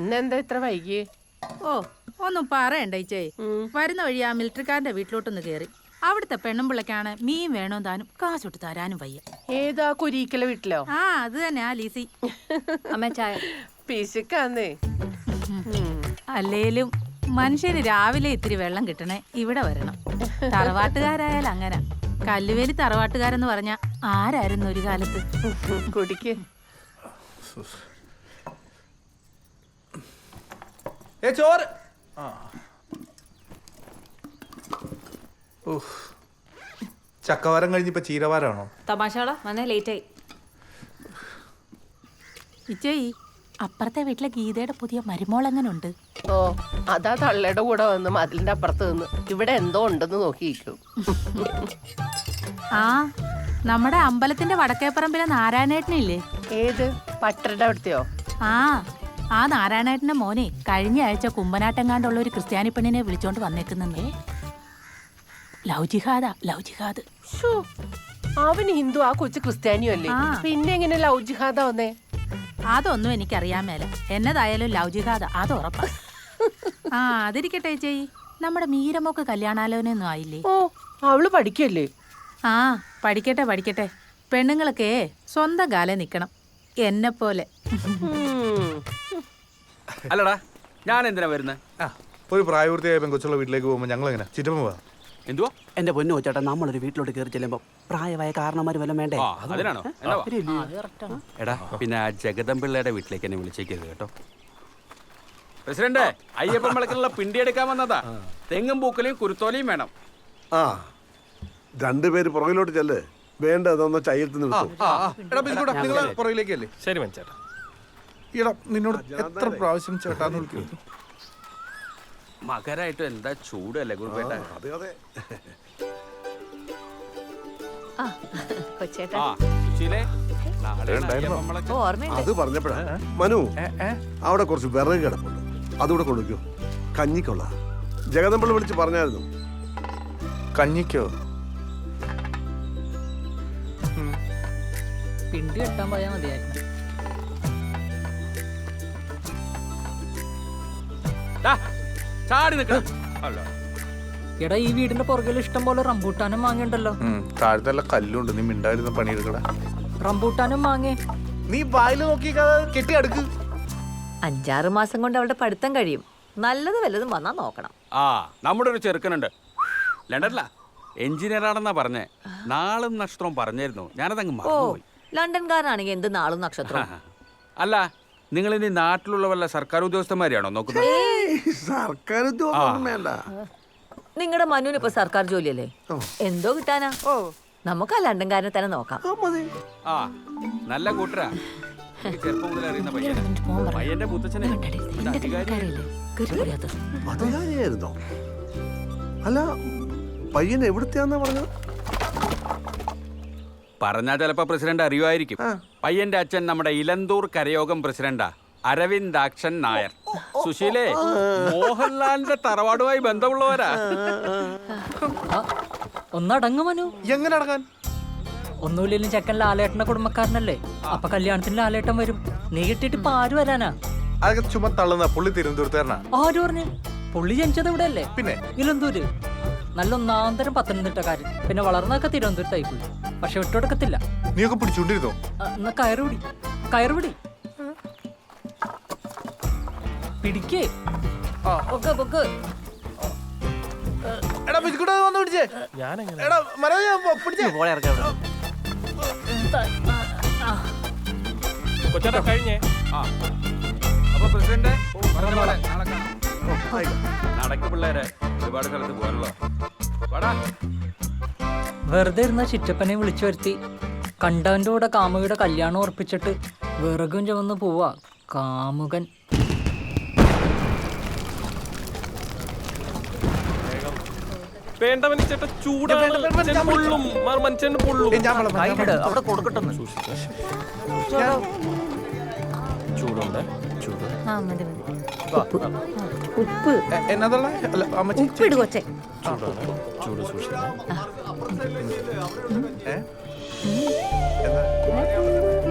ഇന്നെന്താ ഇത്ര വൈകി? ഓ ഒന്നും പറയണ്ട ഇച്ചേ. വരുന്ന വഴി ആ മിലിറ്ററിക്കാരന്റെ വീട്ടിലോട്ടൊന്ന് കയറി. അവിടുത്തെ പെണ്ണുമ്പിള്ളക്കാണ് മീൻ വേണോ താനും കാശൊട്ട് തരാനും വയ്യ. ഏതാ കുരീക്കല വീട്ടിലോ? ആ അത് തന്നെ ആ ലീസി. അമ്മ ചായ. പിശുക്കാന്നേ. അല്ലേലും മനുഷ്യന് രാവിലെ ഇത്തിരി വെള്ളം കിട്ടണേ ഇവിടെ വരണം. തറവാട്ടുകാരായാലും അങ്ങനെ. കല്ലുവേലി തറവാട്ടുകാരെന്ന് പറഞ്ഞ ആരായിരുന്നു ഒരു കാലത്ത്. കുടിക്ക്. ചോറ്. ചക്കവാരം കഴിഞ്ഞിപ്പോ ചീരവാരാണോ? തമാശകളാ വന്നേ ലേറ്റായി. ഇച്ചേ അപ്പുറത്തെ വീട്ടിലെ ഗീതയുടെ പുതിയ മരുമോൾ എങ്ങനെ ഉണ്ട്? ഓ അതാ തള്ളയുടെ കൂടെ വന്ന് മതിലിന്റെ അപ്പുറത്ത് നിന്ന് ഇവിടെ എന്തോ ഉണ്ടെന്ന് നോക്കിയിരിക്കും. ആ നമ്മുടെ അമ്പലത്തിന്റെ വടക്കേപ്പറമ്പിലെ നാരായണേട്ടനില്ലേ? ഏത് പട്ടരുടെ അവിടുത്തെയോ? ആ നാരായണേട്ടന്റെ മോനെ കഴിഞ്ഞ ആഴ്ച കുമ്പനാട്ടെങ്ങാണ്ടുള്ള ഒരു ക്രിസ്ത്യാനി പെണ്ണിനെ വിളിച്ചോണ്ട് വന്നേക്കുന്നേ. ലവ് ജിഹാദ്. അവൻ ഹിന്ദു, ആ കൊച്ചു ക്രിസ്ത്യാനിയും അല്ലേ? പിന്നെ എങ്ങനെ ലവ് ജിഹാദ വന്നേ? അതൊന്നും എനിക്കറിയാൻ മേല. എന്നതായാലും ലവ് ജിഹാദ അത് ഉറപ്പാ. അതിരിക്കട്ടെ ചേച്ചി, നമ്മുടെ മീരമോക്ക് കല്യാണാലോചനയൊന്നും ആയില്ലേ? ഓ അവള് പഠിക്കല്ലേ? പഠിക്കട്ടെ. പെണ്ണുങ്ങളൊക്കെ സ്വന്തം കാലം നിക്കണം, എന്നെ പോലെ. അല്ലടാ ഞാൻ എന്തിനാ വരുന്നത്? ഒരു പ്രായപൂർത്തിയായ പെൺകൊച്ചുള്ള വീട്ടിലേക്ക് പോകുമ്പോൾ ഞങ്ങൾ എങ്ങനെ ചിറ്റമ്മ പോവാ? എന്തുവാ എന്റെ പൊന്നു വെച്ചോട്ടെ, നമ്മളൊരു വീട്ടിലോട്ട് കയറി ചെല്ലുമ്പോ പ്രായമായ കാരണന്മാര് വല്ലതും വേണ്ടേ? അതിനാണോ? എടാ പിന്നെ ആ ജഗദമ്പിള്ളയുടെ വീട്ടിലേക്ക് എന്നെ വിളിച്ചേക്കരുത് കേട്ടോ. പ്രസിഡന്റ്, അയ്യപ്പൻ വിളക്കിനുള്ള പിണ്ടി എടുക്കാൻ വന്നതാ. തെങ്ങും പൂക്കലയും കുരുത്തോലയും വേണം. രണ്ടുപേര് പുറകിലോട്ട് ചെല്ല്. വേണ്ടതൊന്ന് ചയ്യത്തിന് പുറകിലേക്കല്ലേ? ശരി മനസ്സേട്ടാ. ഈടാ നിന്നോട് എത്ര പ്രാവശ്യം ചേട്ടാന്ന് വിളിക്കുന്നു. മകരായിട്ട് എന്താ ചൂടല്ലേ കുറുപ്പേട്ട? അത് പറഞ്ഞപ്പോഴാ മനു അവിടെ കുറച്ച് വിറക് കിടപ്പുണ്ട്, അതുകൂടെ കൊടുക്കോ. കഞ്ഞിക്കൊള്ള ജഗദമ്പിള്ള വിളിച്ച് പറഞ്ഞായിരുന്നു. കഞ്ഞിക്കോ? പിണ്ടി കെട്ടാൻ പോയാൽ മതിയായിരുന്നു. എടാ ഈ വീടിന്റെ പുറകിൽ ഇഷ്ടം പോലെ റംബൂട്ടാനും മാങ്ങയുണ്ടല്ലോ. താഴത്തെ കല്ലുണ്ട്, നീ മിണ്ടായിരുന്ന പണിയെടുക്കട. റംബൂട്ടാനും മാങ്ങേ നീ വായില് നോക്കി കെട്ടി അടുക്ക്. 5-6 മാസം കൊണ്ട് അവളുടെ പഠിത്തം കഴിയും. നല്ലത് വല്ലതും വന്നാ നോക്കണം. നമ്മുടെ ഒരു ചെറുക്കനുണ്ട് ലണ്ടനിലാ, എഞ്ചിനീയർ ആണെന്നാ പറഞ്ഞേ. നാളും നക്ഷത്രവും പറഞ്ഞായിരുന്നു, ഞാനതങ്ങ് മറന്നുപോയി. ലണ്ടൻകാരനാണെങ്കിൽ എന്ത് നാളും നക്ഷത്രം. അല്ല നിങ്ങൾ ഇനി നാട്ടിലുള്ള വല്ല സർക്കാർ ഉദ്യോഗസ്ഥന്മാരെയാണോ നോക്കുന്നത്? സർക്കാർ ഉദ്യോഗം വേണ്ട. നിങ്ങളുടെ മനുവിന് ഇപ്പൊ സർക്കാർ ജോലിയല്ലേ, എന്തോ കിട്ടാനാ. നമുക്ക് ആ ലണ്ടൻകാരനെ തന്നെ നോക്കാം. നല്ല കൂട്ടരാ. ചെറുപ്പം മുതൽ അറിയുന്ന പയ്യന്റെ മുത്തച്ഛനെ അധികാരിയായിരുന്നോ? അല്ല പയ്യൻ എവിടുത്തെയാന്നാ പറഞ്ഞത്? പറഞ്ഞാ ചിലപ്പോ പ്രസിഡന്റ് അറിയുമായിരിക്കും. പയ്യന്റെ അച്ഛൻ നമ്മുടെ ഇലന്തൂർ കരയോഗം പ്രസിഡന്റാ, അരവിന്ദാക്ഷൻ നായർ. സുശീലേ, മോഹൻലാലിന്റെ തറവാടുമായി ബന്ധമുള്ളവരാ. ഒന്നടങ്ങു മനു. എങ്ങനെ അടങ്ങാൻ? ഒന്നുമില്ലെങ്കിലും ചെക്കൻ ലാലേട്ടന്റെ കുടുംബക്കാരനല്ലേ, അപ്പൊ കല്യാണത്തിന് ലാലേട്ടൻ വരും. നീ കിട്ടിയിട്ട് ഇപ്പൊ ആര് വരാനാ? അതൊക്കെ ചുമ്മാ തള്ളുന്ന. പുള്ളി തിരുവനന്തപുരത്തുകാരനാ. ആര് പറഞ്ഞു? പുള്ളി ജനിച്ചത് ഇവിടെ അല്ലേ? പിന്നെ ഇലന്തൂര്. നല്ല ഒന്നാന്തരം പത്തനംതിട്ടക്കാരൻ. പിന്നെ വളർന്നൊക്കെ തിരുവനന്തപുരത്തായി പോയി, പക്ഷെ വിട്ടുകൊടുക്കത്തില്ല. നീയൊക്കെ പിടിച്ചോണ്ടിരുന്നോ? എന്നാ കയറുപിടി പിടിക്കേ. എടാ പിടിച്ചേ. എടാ പിടിച്ചേ. അപ്പൊ പ്രസിഡന്റ് നടക്ക് പിള്ളേരെ, ഒരുപാട് സ്ഥലത്ത് പോകാനുള്ള. വെറുതെ ഇരുന്ന ചിറ്റപ്പനെ വിളിച്ചു വരുത്തി കണ്ടവന്റെ കൂടെ കാമുകിയുടെ കല്യാണം ഉറപ്പിച്ചിട്ട് വിറകും ചുമന്ന് പോവാ കാമുകൻ. അവിടെ കൊടുക്കട്ടെ. ഉപ്പ് ഉപ്പിട് കൊച്ചേ.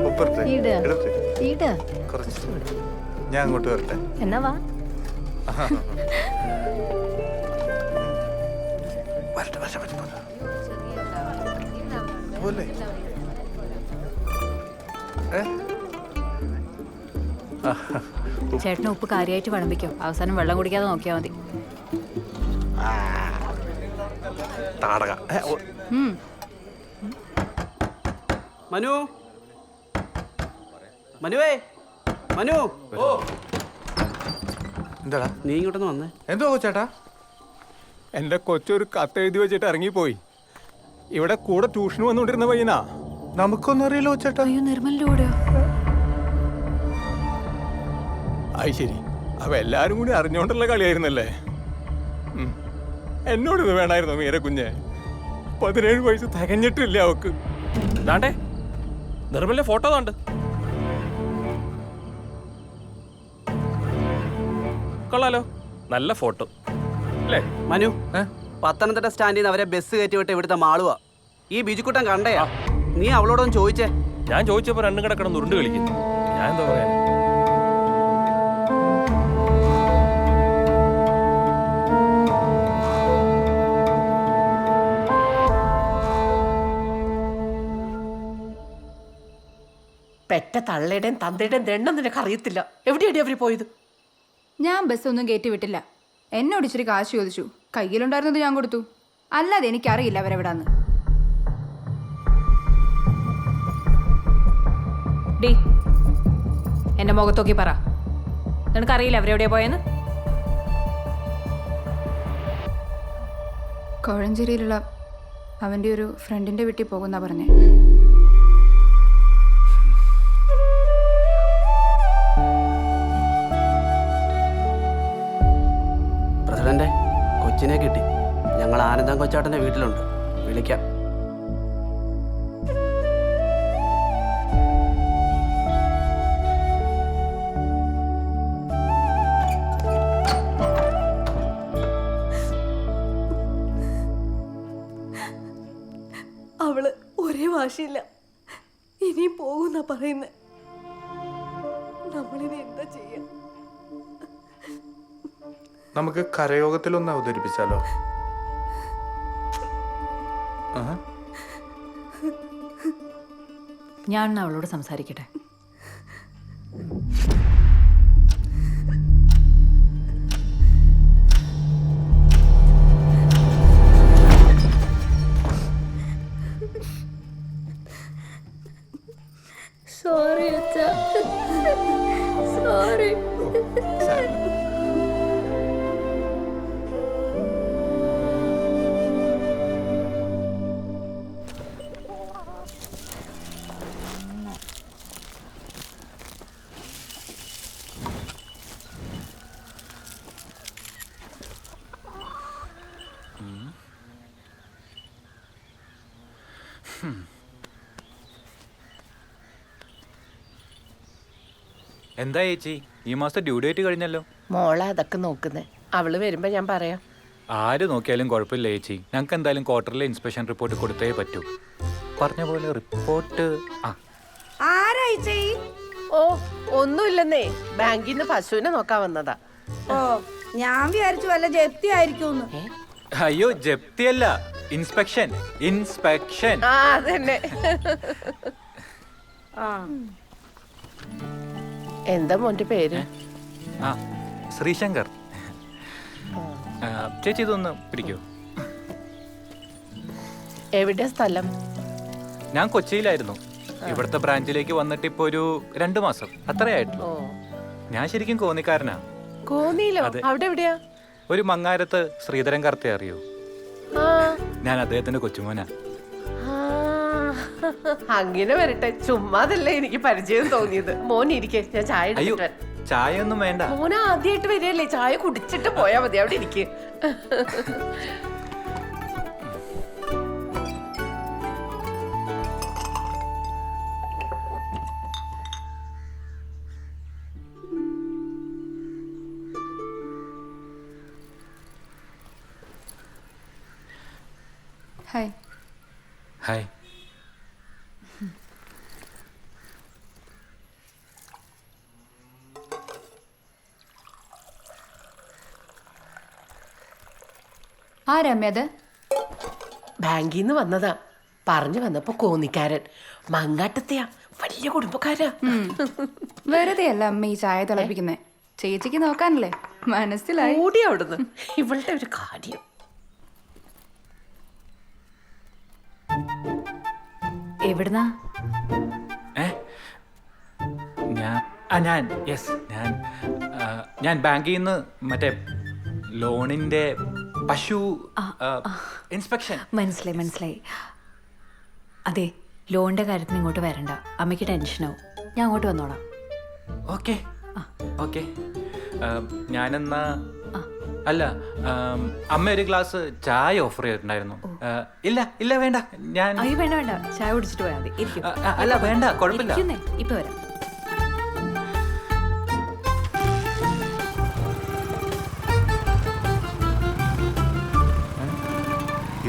ഉപ്പിട്ട് ഇട്. കുറച്ച് ഞാൻ അങ്ങോട്ട് വരട്ടെ. എന്നാ വാ. വരട്ടെ, വരട്ടെ, വരട്ടെ, വരട്ടെ. പോലെ ചേട്ടന് ഉപ്പ് കാര്യമായിട്ട് വിളമ്പിക്കോ, അവസാനം വെള്ളം കുടിക്കാതെ നോക്കിയാൽ മതി. താടക. മനു, മനുവേ, മനു. ഓ, എന്താടാ നീ ഇങ്ങോട്ടൊന്ന് വന്നേ. എന്തോ ചേട്ടാ? എൻ്റെ കൊച്ചൊരു കത്ത് എഴുതി വെച്ചിട്ട് ഇറങ്ങിപ്പോയി. ഇവിടെ കൂടെ ട്യൂഷന് വന്നുകൊണ്ടിരുന്ന പയ്യനാ. നമുക്കൊന്നും അറിയില്ലോ ചേട്ടാ. അയ്യോ, നിർമ്മലിന്റെ കൂടെയോ? അത് ശരി, അവ എല്ലാരും കൂടി അറിഞ്ഞോണ്ടുള്ള കളിയായിരുന്നല്ലേ. എന്നോടിത് വേണമായിരുന്നോ മീര കുഞ്ഞെ? 17 വയസ്സ് തികഞ്ഞിട്ടില്ല അവക്ക്. ദാണ്ടേ നിർമ്മലിന്റെ ഫോട്ടോ താണ്ട്. കൊള്ളാലോ, നല്ല ഫോട്ടോ അല്ലേ? മനു, പത്തനംതിട്ട സ്റ്റാൻഡിൽ നിന്ന് അവരെ ബസ് കയറ്റി വിട്ട് ഇവിടുത്തെ മാളുവാ. ഈ ബിജുക്കുട്ടൻ കണ്ടയാ. നീ അവളോടൊന്ന് ചോദിച്ചേ. ഞാൻ ചോദിച്ചപ്പോ രണ്ടും കിടക്കണം ഉരുണ്ട് കളിക്കുന്നു. ഞാൻ എന്താ പറയാ? പെറ്റ തള്ളയുടെയും തന്തയുടെയും ദണ്ണം നിനക്ക് അറിയത്തില്ല. എവിടെയാണ് അവര് പോയത്? ഞാൻ ബസ്സൊന്നും കയറ്റി വിട്ടില്ല. എന്നോട് ഇച്ചിരി കാശ് ചോദിച്ചു. കയ്യിലുണ്ടായിരുന്നത് ഞാൻ കൊടുത്തു. അല്ലാതെ എനിക്കറിയില്ല അവരെവിടാന്ന്. ഡി, എന്റെ മുഖത്തോക്കി പറ, നിനക്കറിയില്ല അവരെവിടെയാ പോയെന്ന്? കോഴഞ്ചേരിയിലുള്ള അവൻ്റെ ഒരു ഫ്രണ്ടിൻ്റെ വീട്ടിൽ പോകുന്നാ പറഞ്ഞേ. പ്രസിഡന്റെ കൊച്ചിനെ കിട്ടി. ഞങ്ങൾ ആനന്ദം കൊച്ചാട്ടന്റെ വീട്ടിലുണ്ട്. വിളിക്കാം. അവള് ഒരേ വാശിയില്ല. ഇനിയും പോകുന്നാ പറയുന്നേ. നമ്മളിനി എന്താ ചെയ്യാ? നമുക്ക് കരയോഗത്തിലൊന്ന് അവതരിപ്പിച്ചാലോ? ഞാൻ അവളോട് സംസാരിക്കട്ടെ. സോറി അച്ഛാ, സോറി. എന്താ ചേച്ചി, ഈ മാസം ഡ്യൂ ഡേറ്റ് കഴിഞ്ഞല്ലോ. മോളെ അതൊക്കെ നോക്കുന്നേ. അവള് വരുമ്പോ ഞാൻ പറയാം. ആര് നോക്കിയാലും കുഴപ്പമില്ല ചേച്ചി. ഞങ്ങൾക്ക് എന്തായാലും ക്വാർട്ടറിലെ ഇൻസ്പെക്ഷൻ റിപ്പോർട്ട് കൊടുത്തേ പറ്റൂ. പറഞ്ഞ പോലെ റിപ്പോർട്ട്. ഓ, ഒന്നുമില്ലെന്നേ, ബാങ്കിൽ നിന്ന് പശുവിനെ നോക്കാൻ വന്നതാ. ഓ, ഞാൻ വിചാരിച്ചു വല്ല ജപ്തി ആയിരിക്കും. അയ്യോ, ജപ്തിയല്ല, ഇൻസ്പെക്ഷൻ. ഇൻസ്പെക്ഷൻ. ആ, അതന്നെ. എന്താ മോന്റെ പേര്? ആ, ശ്രീശങ്കർ. ചേച്ചി ഇതൊന്ന് പിടിക്കൂ. എവിടെ സ്ഥലം? ഞാൻ കൊച്ചിയിലായിരുന്നു. ഇവിടുത്തെ ബ്രാഞ്ചിലേക്ക് വന്നിട്ട് ഇപ്പൊ ഒരു 2 മാസം അത്രയായിട്ടുള്ളൂ. ഞാൻ ശരിക്കും കോന്നിക്കാരനാ. കോന്നിയിലോ? അവിടെ എവിടെയാ? ഒരു മങ്ങാരത്ത് ശ്രീധരൻ കർത്തെ അറിയോ? ഞാൻ അദ്ദേഹത്തിന്റെ കൊച്ചുമോനാ. അങ്ങനെ വരട്ടെ, ചുമ്മാതല്ലേ എനിക്ക് പരിചയം തോന്നിയത്. മോൻ ഇരിക്കെ, ഞാൻ ചായ അയ്യോ, ചായ ഒന്നും വേണ്ട. മോൻ ആദ്യമായിട്ട് വരികയല്ലേ, ചായ കുടിച്ചിട്ട് പോയാ മതി. അവിടെ ഇരിക്കെ. ഹായ്. ഹായ്. ആ രമ്യ അത് ബാങ്കിൽ നിന്ന് വന്നതാ. പറഞ്ഞു വന്നപ്പോ കോന്നിക്കാരൻ. മങ്ങാട്ടത്തെയാ, വലിയ കുടുംബക്കാരാ. വെറുതെ അല്ല അമ്മ ഈ ചായ തിളപ്പിക്കുന്നേ. ചേച്ചിക്ക് നോക്കാനല്ലേ? മനസ്സിലായി. ഓടി അവിടുന്ന്. ഇവളുടെ ഒരു കാര്യം. എവിടുന്നാ? ഞാൻ ബാങ്കിൽ നിന്ന് മറ്റേ ലോണിന്റെ പശു ഇൻസ്പെക്ഷൻ. മനസ്സിലായി. അതെ, ലോണിന്റെ കാര്യത്തിന് ഇങ്ങോട്ട് വരണ്ട. അമ്മയ്ക്ക് ടെൻഷനാവും. ഞാൻ അങ്ങോട്ട് വന്നോളാം. ഓക്കെ. ഞാനെന്നാ അല്ല, അമ്മ ഒരു ഗ്ലാസ് ചായ ഓഫർ ചെയ്തിട്ടുണ്ടായിരുന്നു. ഇല്ല വേണ്ട, ഞാൻ അയ്യോ വേണ്ട, ചായ കുടിച്ചിട്ട് പോയാൽ മതി. ഇരിക്കും. അല്ല വേണ്ട, കുഴപ്പമില്ല. ഇരിക്കുന്നേ, ഇപ്പൊ വരാം.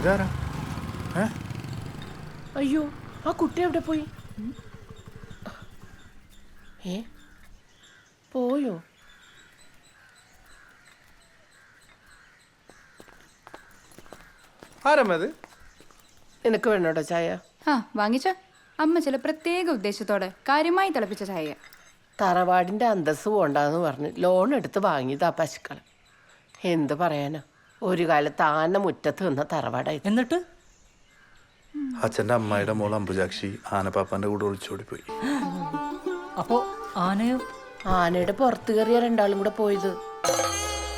ഇതാരാ? അയ്യോ, ആ കുട്ടി എവിടെ പോയി? പോയോ? ആരമ്മത്? നിനക്ക് വേണോട്ടോ ചായ? ആ വാങ്ങിച്ചോ. അമ്മ ചില പ്രത്യേക ഉദ്ദേശത്തോടെ കാര്യമായി തിളപ്പിച്ച ചായ. തറവാടിന്റെ അന്തസ് പോണ്ടെന്ന് പറഞ്ഞ് ലോൺ എടുത്ത് വാങ്ങിയതാ പശുക്കൾ. എന്ത് പറയാനാ, ഒരു കാലത്ത് ആന മുറ്റത്ത് നിന്ന തറവാടായി. എന്നിട്ട് അച്ഛൻ്റെ അമ്മായിയുടെ മോൾ അമ്പുജാക്ഷി ആനപ്പാപ്പാന്റെ കൂടെ ഒളിച്ചോടിപ്പോയി. അപ്പോ ആനയോ? ആനയുടെ പുറത്ത് കയറിയ രണ്ടാളും കൂടെ പോയത്.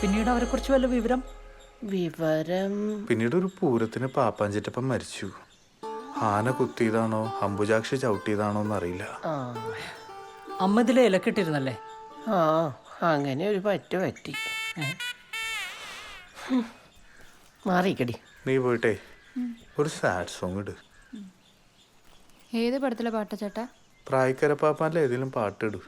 പിന്നീട് അവരെ കുറിച്ച് വല്ല വിവരം? പിന്നീട് ഒരു പൂരത്തിന് പാപ്പാഞ്ചിറ്റപ്പം മരിച്ചു. ആന കുത്തിയതാണോ അമ്പുജാക്ഷി ചവിട്ടിയതാണോ എന്നറിയില്ല. അമ്മ ഇതിലെ ഇലക്കിട്ടിരുന്നല്ലേ? ആ, അങ്ങനെ ഒരു പറ്റി. മാറിക്കടി. നീ പോയിട്ടേ ഒരു സാഡ് സോങ് ഇട്. ഏത് പടത്തിലെ പാട്ടാ ചേട്ടാ? പ്രായക്കര പാപ്പാൻ്റെ ഏതെങ്കിലും പാട്ടിടൂ.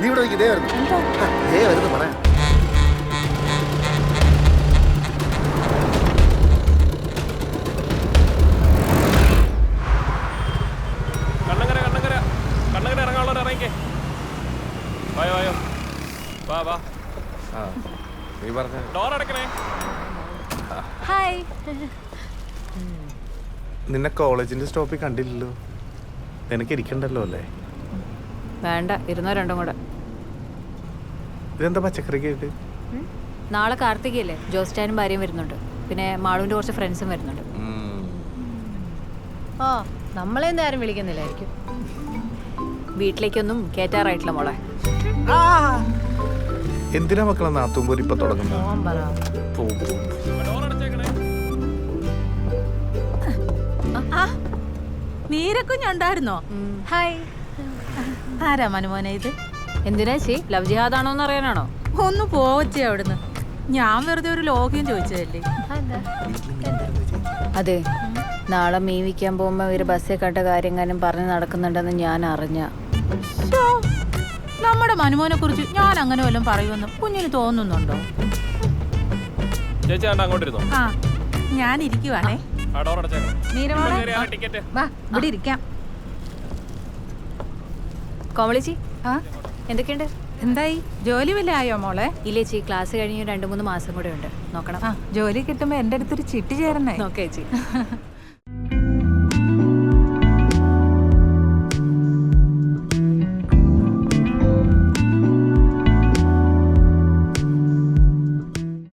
നീ ഇവിടെ ഇതേ വരുന്നു പറയാം. കണ്ണങ്കര ഇറങ്ങാനുള്ള ഇറങ്ങിക്കേ. വായോ വാ. നീ പറഞ്ഞ ഡോർ അടക്കണേ. ഹായ്. നിന്നെ കോളേജിന്റെ സ്റ്റോപ്പിൽ കണ്ടില്ലല്ലോ. നിനക്ക് ഇരിക്കണ്ടല്ലോ അല്ലേ? വേണ്ട, ഇരുന്നോ രണ്ടും കൂടെ. ഇതെന്താ പച്ചക്കറി കേട്ട്? നാളെ കാർത്തികയല്ലേ, ജോസ്റ്റാനും ഭാര്യയും വരുന്നുണ്ട്. പിന്നെ മാളുവിന്റെ കുറച്ച് ഫ്രണ്ട്സും വരുന്നുണ്ട്. ആ, നമ്മളെ നേരം വിളിക്കുന്നില്ലായിരിക്കും. വീട്ടിലേക്കൊന്നും കേറ്റാറായിട്ടില്ല മോളെ. എന്തിനാ മക്കളെ നാത്തുമ്പോൾ ഇപ്പൊ തുടങ്ങുന്നത്? ഡോർ അടച്ചേക്കണേ. മീരക്കുഞ്ഞുണ്ടായിരുന്നോ? ഹായ്. ആരാ മനുമോനെ ഇത്? എന്തിനാ ചേ, ലവ് ജിഹാദാണോന്ന് അറിയാനാണോ? ഒന്ന് പോവച്ചേ അവിടുന്ന്. ഞാൻ വെറുതെ ഒരു ലോഗ്യം ചോദിച്ചതല്ലേ. അതെ, നാളെ മീൻ വിൽക്കാൻ പോകുമ്പോ ഇവര് ബസ്സിൽ കണ്ട കാര്യങ്ങളും പറഞ്ഞു നടക്കുന്നുണ്ടെന്ന് ഞാൻ അറിഞ്ഞ. നമ്മുടെ മനുമോനെ കുറിച്ച് ഞാൻ അങ്ങനെ വല്ലതും പറയുമെന്ന് കുഞ്ഞിന് തോന്നുന്നുണ്ടോ? ചേച്ചി അങ്ങോട്ടിരുന്നോ? ആ, ഞാൻ ഇരിക്കുവാണേ. ഡോർ അടച്ചേക്കണം. ടിക്കറ്റ് ഇവിടെ ഇരിക്കാം. കോമളിച്ചി, എന്തൊക്കെയുണ്ട്? എന്തായി, ജോലി വല്ല ആയോ മോളെ? ഇല്ലേ ചീ, ക്ലാസ് കഴിഞ്ഞ് 2-3 മാസം കൂടെ ഉണ്ട്. നോക്കണം. ജോലി കിട്ടുമ്പോ എന്റെ അടുത്തൊരു ചിട്ടി ചേരണേ. നോക്കേച്ചി.